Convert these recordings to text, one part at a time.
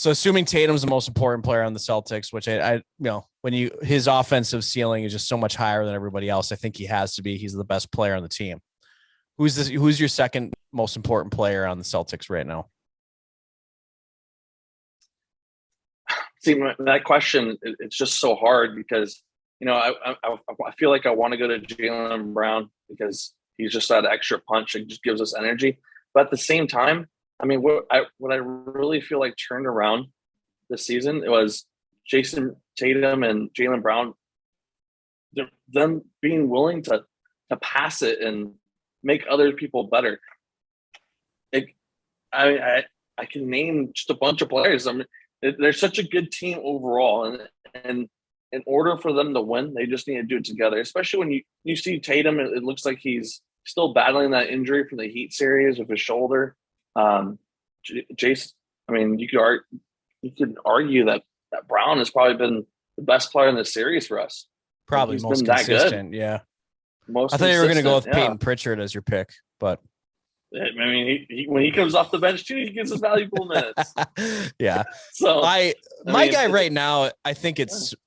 So assuming Tatum's the most important player on the Celtics, which his offensive ceiling is just so much higher than everybody else, I think he has to be. He's the best player on the team. Who's your second most important player on the Celtics right now? See, that question, it's just so hard because, I feel like I want to go to Jaylen Brown because he's just that extra punch and just gives us energy. But at the same time, I mean, what I really feel like turned around this season, it was Jayson Tatum and Jaylen Brown, them being willing to pass it and make other people better. I can name just a bunch of players. I mean, they're such a good team overall, and in order for them to win, they just need to do it together. Especially when you see Tatum, it looks like he's still battling that injury from the Heat series with his shoulder. Jason, I mean, you could argue that Brown has probably been the best player in the series for us. Probably he's most been consistent. Yeah, most. I thought you were going to go with yeah. Peyton Pritchard as your pick, but I mean, he when he comes off the bench too, he gets his valuable minutes. Yeah. So my guy right now, I think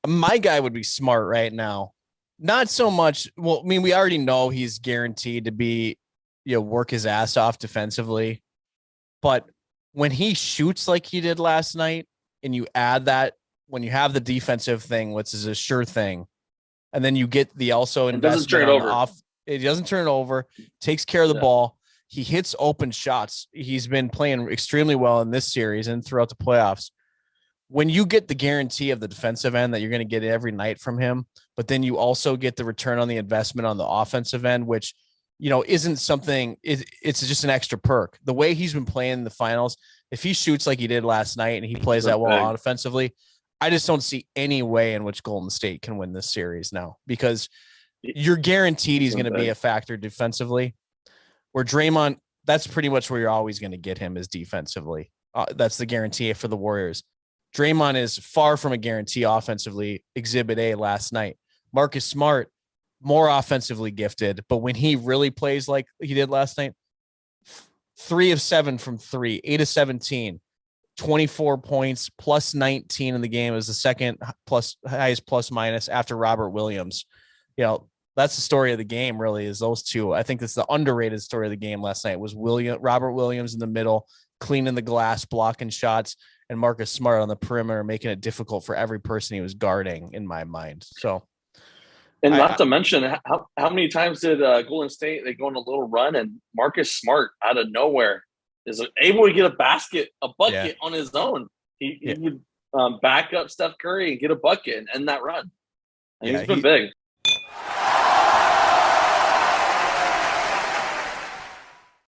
my guy would be Smart right now. Not so much. Well, I mean, we already know he's guaranteed to be, work his ass off defensively, but when he shoots like he did last night, and you add that when you have the defensive thing, which is a sure thing, and then you get the also investment on the off, it doesn't turn it over, takes care of the ball. He hits open shots. He's been playing extremely well in this series and throughout the playoffs. When you get the guarantee of the defensive end that you're going to get every night from him, but then you also get the return on the investment on the offensive end, which, isn't something, it's just an extra perk. The way he's been playing in the finals, if he shoots like he did last night and he plays that well offensively, I just don't see any way in which Golden State can win this series now, because you're guaranteed he's going to be a factor defensively. Where Draymond, that's pretty much where you're always going to get him is defensively. That's the guarantee for the Warriors. Draymond is far from a guarantee offensively. Exhibit A last night. Marcus Smart, more offensively gifted, but when he really plays like he did last night, 3 of 7 from 3, 8 of 17, 24 points, plus 19 in the game. Is the second highest plus minus after Robert Williams. That's the story of the game, really, is those two. I think that's the underrated story of the game last night was Robert Williams in the middle, cleaning the glass, blocking shots, and Marcus Smart on the perimeter, making it difficult for every person he was guarding, in my mind. So, and not to mention, how many times did Golden State, they go on a little run and Marcus Smart out of nowhere is able to get a bucket on his own. He would back up Steph Curry and get a bucket and end that run. And he's been big.